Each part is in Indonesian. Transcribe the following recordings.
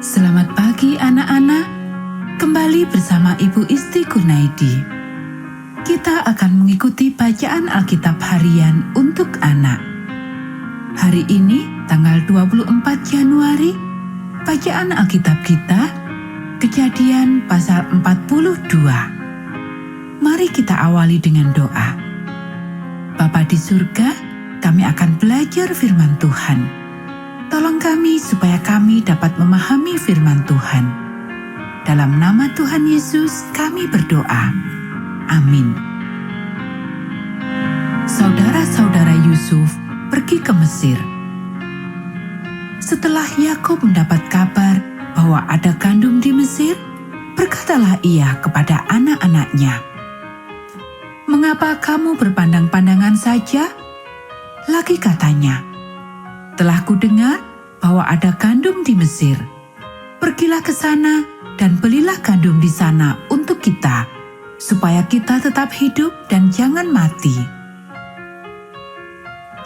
Selamat pagi anak-anak, kembali bersama Ibu Isti Kurnaidi. Kita akan mengikuti bacaan Alkitab harian untuk anak. Hari ini, tanggal 24 Januari, bacaan Alkitab kita, Kejadian pasal 42. Mari kita awali dengan doa. Bapa di surga, kami akan belajar firman Tuhan. Tolong kami supaya kami dapat memahami firman Tuhan. Dalam nama Tuhan Yesus kami berdoa. Amin. Saudara-saudara Yusuf pergi ke Mesir. Setelah Yakub mendapat kabar bahwa ada gandum di Mesir, berkatalah ia kepada anak-anaknya, "Mengapa kamu berpandang-pandangan saja?" Lagi katanya, "Telah kudengar bahwa ada gandum di Mesir. Pergilah ke sana dan belilah gandum di sana untuk kita, supaya kita tetap hidup dan jangan mati."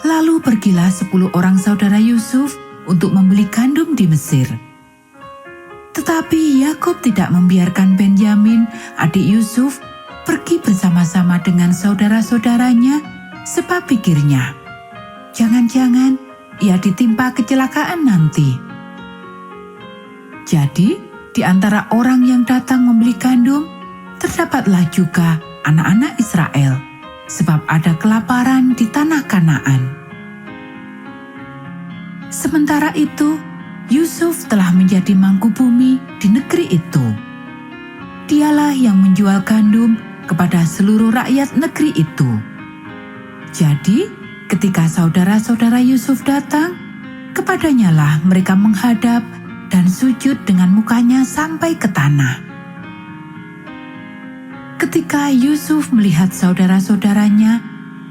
Lalu pergilah 10 orang saudara Yusuf untuk membeli gandum di Mesir. Tetapi Yakub tidak membiarkan Benyamin, adik Yusuf, pergi bersama-sama dengan saudara-saudaranya, sebab pikirnya, jangan-jangan ia ditimpa kecelakaan nanti. Jadi, di antara orang yang datang membeli gandum, terdapatlah juga anak-anak Israel, sebab ada kelaparan di tanah Kanaan. Sementara itu, Yusuf telah menjadi mangku bumi di negeri itu. Dialah yang menjual gandum kepada seluruh rakyat negeri itu. Jadi, ketika saudara-saudara Yusuf datang, kepadanya lah mereka menghadap dan sujud dengan mukanya sampai ke tanah. Ketika Yusuf melihat saudara-saudaranya,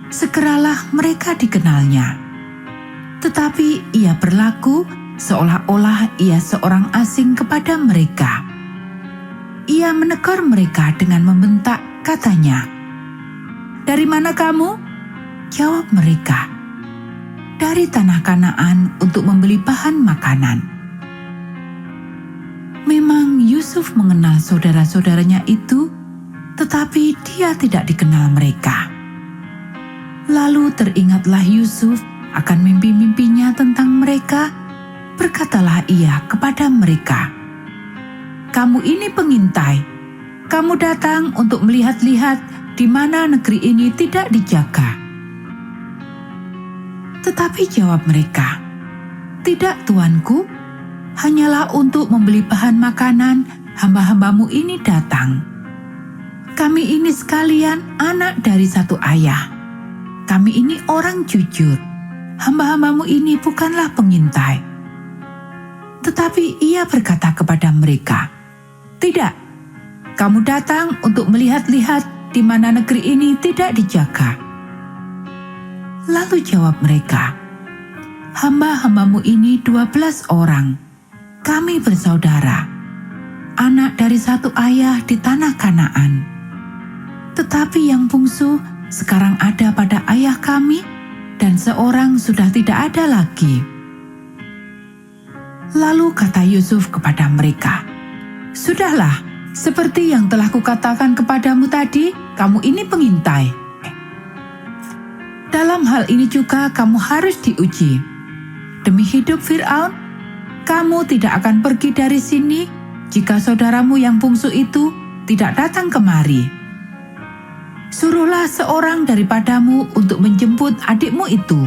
segeralah mereka dikenalnya. Tetapi ia berlaku seolah-olah ia seorang asing kepada mereka. Ia menegur mereka dengan membentak, katanya, "Dari mana kamu?" Jawab mereka, "Dari tanah Kanaan untuk membeli bahan makanan." Memang Yusuf mengenal saudara-saudaranya itu, tetapi dia tidak dikenal mereka. Lalu teringatlah Yusuf akan mimpi-mimpinya tentang mereka. Berkatalah ia kepada mereka, "Kamu ini pengintai. Kamu datang untuk melihat-lihat di mana negeri ini tidak dijaga." Tetapi jawab mereka, "Tidak, tuanku, hanyalah untuk membeli bahan makanan hamba-hambamu ini datang. Kami ini sekalian anak dari satu ayah. Kami ini orang jujur. Hamba-hambamu ini bukanlah pengintai." Tetapi ia berkata kepada mereka, "Tidak, kamu datang untuk melihat-lihat di mana negeri ini tidak dijaga." Lalu jawab mereka, "Hamba-hambamu ini 12 orang. Kami bersaudara, anak dari satu ayah di tanah Kanaan. Tetapi yang bungsu sekarang ada pada ayah kami, dan seorang sudah tidak ada lagi." Lalu kata Yusuf kepada mereka, "Sudahlah, seperti yang telah kukatakan kepadamu tadi, kamu ini pengintai. Dalam hal ini juga kamu harus diuji. Demi hidup Fir'aun, kamu tidak akan pergi dari sini jika saudaramu yang bungsu itu tidak datang kemari. Suruhlah seorang daripadamu untuk menjemput adikmu itu.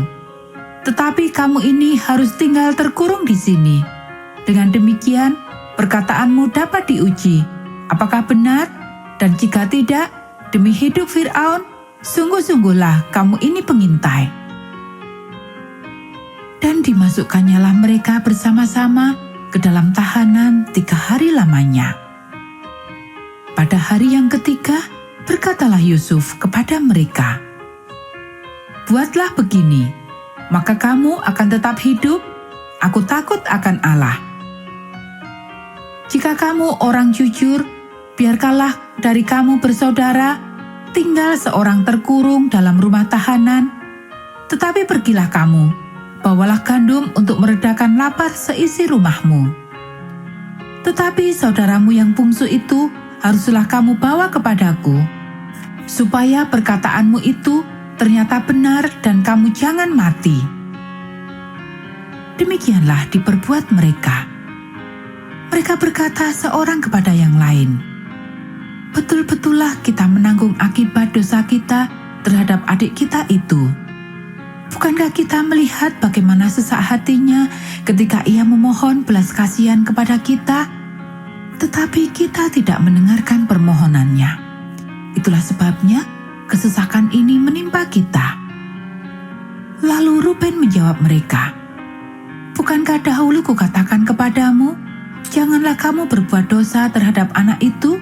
Tetapi kamu ini harus tinggal terkurung di sini. Dengan demikian, perkataanmu dapat diuji, apakah benar, dan jika tidak, demi hidup Fir'aun, sungguh-sungguhlah kamu ini pengintai." Dan dimasukkannya mereka bersama-sama ke dalam tahanan 3 hari lamanya. Pada hari yang ketiga, berkatalah Yusuf kepada mereka, "Buatlah begini, maka kamu akan tetap hidup. Aku takut akan Allah. Jika kamu orang jujur, biarkanlah dari kamu bersaudara tinggal seorang terkurung dalam rumah tahanan. Tetapi pergilah kamu, bawalah gandum untuk meredakan lapar seisi rumahmu. Tetapi saudaramu yang bungsu itu haruslah kamu bawa kepadaku, supaya perkataanmu itu ternyata benar dan kamu jangan mati." Demikianlah diperbuat mereka. Mereka berkata seorang kepada yang lain, "Betul-betullah kita menanggung akibat dosa kita terhadap adik kita itu. Bukankah kita melihat bagaimana sesak hatinya ketika ia memohon belas kasihan kepada kita, tetapi kita tidak mendengarkan permohonannya. Itulah sebabnya kesesakan ini menimpa kita." Lalu Ruben menjawab mereka, "Bukankah dahulu kukatakan kepadamu, janganlah kamu berbuat dosa terhadap anak itu?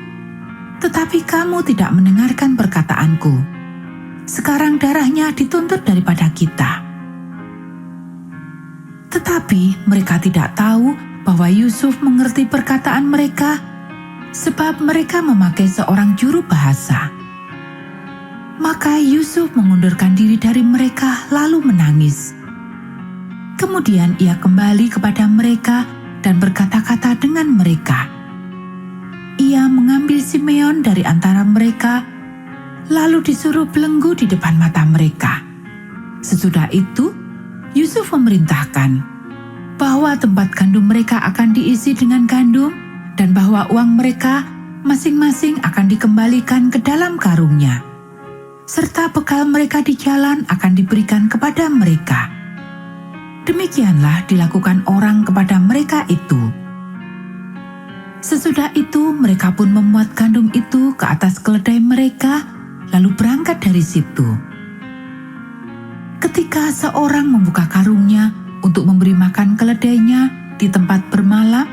Tetapi kamu tidak mendengarkan perkataanku. Sekarang darahnya dituntut daripada kita." Tetapi mereka tidak tahu bahwa Yusuf mengerti perkataan mereka, sebab mereka memakai seorang juru bahasa. Maka Yusuf mengundurkan diri dari mereka lalu menangis. Kemudian ia kembali kepada mereka dan berkata-kata dengan mereka. Ia mengambil Simeon dari antara mereka, lalu disuruh belenggu di depan mata mereka. Sesudah itu, Yusuf memerintahkan bahwa tempat gandum mereka akan diisi dengan gandum dan bahwa uang mereka masing-masing akan dikembalikan ke dalam karungnya, serta bekal mereka di jalan akan diberikan kepada mereka. Demikianlah dilakukan orang kepada mereka itu. Sesudah itu mereka pun memuat gandum itu ke atas keledai mereka, lalu berangkat dari situ. Ketika seorang membuka karungnya untuk memberi makan keledainya di tempat bermalam,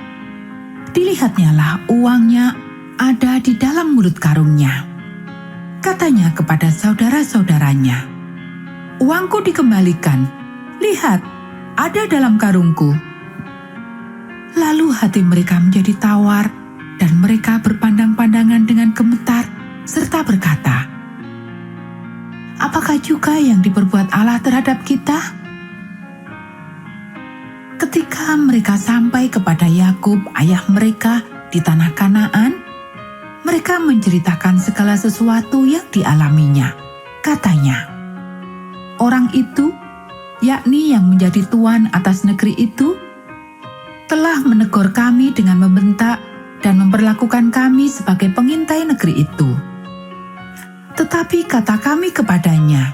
dilihatnyalah uangnya ada di dalam mulut karungnya. Katanya kepada saudara-saudaranya, "Uangku dikembalikan. Lihat, ada dalam karungku." Lalu hati mereka menjadi tawar dan mereka berpandang-pandangan dengan gemetar serta berkata, "Apakah juga yang diperbuat Allah terhadap kita?" Ketika mereka sampai kepada Yakub, ayah mereka, di tanah Kanaan, mereka menceritakan segala sesuatu yang dialaminya. Katanya, "Orang itu, yakni yang menjadi tuan atas negeri itu, telah menegur kami dengan membentak dan memperlakukan kami sebagai pengintai negeri itu. Tetapi kata kami kepadanya,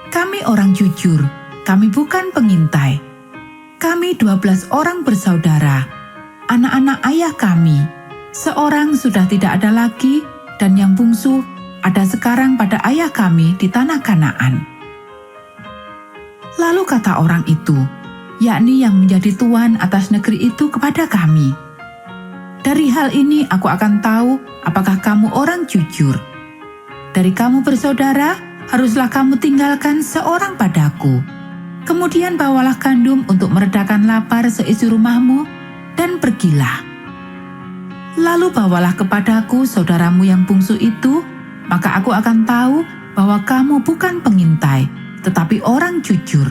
'Kami orang jujur, kami bukan pengintai. Kami 12 orang bersaudara, anak-anak ayah kami. Seorang sudah tidak ada lagi, dan yang bungsu ada sekarang pada ayah kami di tanah Kanaan.' Lalu kata orang itu, yakni yang menjadi tuan atas negeri itu, kepada kami, 'Dari hal ini aku akan tahu apakah kamu orang jujur. Dari kamu bersaudara, haruslah kamu tinggalkan seorang padaku. Kemudian bawalah gandum untuk meredakan lapar seisi rumahmu, dan pergilah. Lalu bawalah kepadaku saudaramu yang bungsu itu, maka aku akan tahu bahwa kamu bukan pengintai, tetapi orang jujur.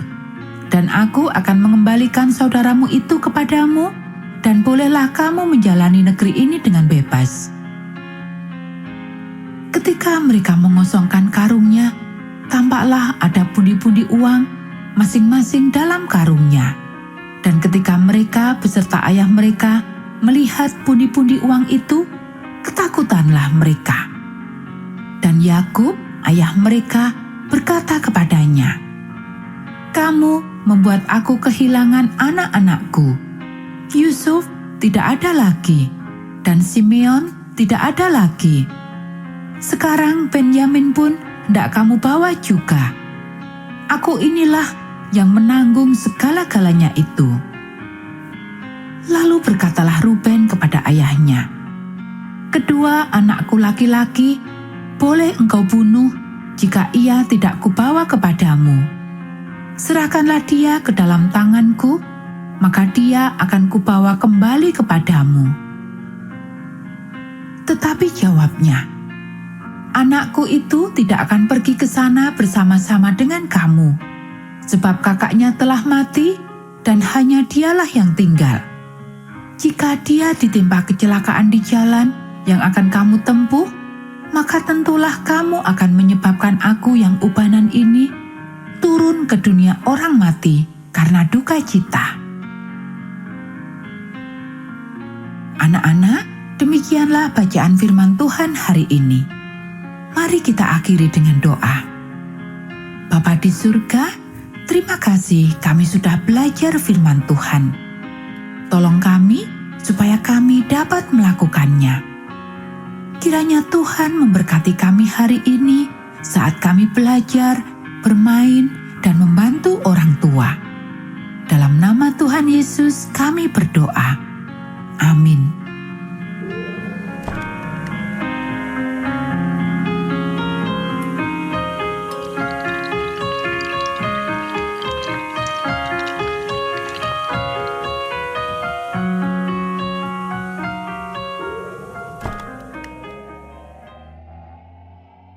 Dan aku akan mengembalikan saudaramu itu kepadamu, dan bolehlah kamu menjalani negeri ini dengan bebas." Ketika mereka mengosongkan karungnya, tampaklah ada pundi-pundi uang masing-masing dalam karungnya. Dan ketika mereka beserta ayah mereka melihat pundi-pundi uang itu, ketakutanlah mereka. Dan Yakub, ayah mereka, berkata kepadanya, "Kamu membuat aku kehilangan anak-anakku. Yusuf tidak ada lagi, dan Simeon tidak ada lagi. Sekarang Benyamin pun hendak kamu bawa juga. Aku inilah yang menanggung segala-galanya itu." Lalu berkatalah Ruben kepada ayahnya, "Kedua anakku laki-laki boleh engkau bunuh jika ia tidak kubawa kepadamu. Serahkanlah dia ke dalam tanganku, maka dia akan kubawa kembali kepadamu." Tetapi jawabnya, "Anakku itu tidak akan pergi ke sana bersama-sama dengan kamu, sebab kakaknya telah mati dan hanya dialah yang tinggal. Jika dia ditimpa kecelakaan di jalan yang akan kamu tempuh, maka tentulah kamu akan menyebabkan aku yang ubanan ini turun ke dunia orang mati karena duka cita. Anak-anak, demikianlah bacaan firman Tuhan hari ini. Mari kita akhiri dengan doa. Bapa di surga, terima kasih kami sudah belajar firman Tuhan. Tolong kami supaya kami dapat melakukannya. Kiranya Tuhan memberkati kami hari ini saat kami belajar, bermain, dan membantu orang tua. Dalam nama Tuhan Yesus kami berdoa. Amin.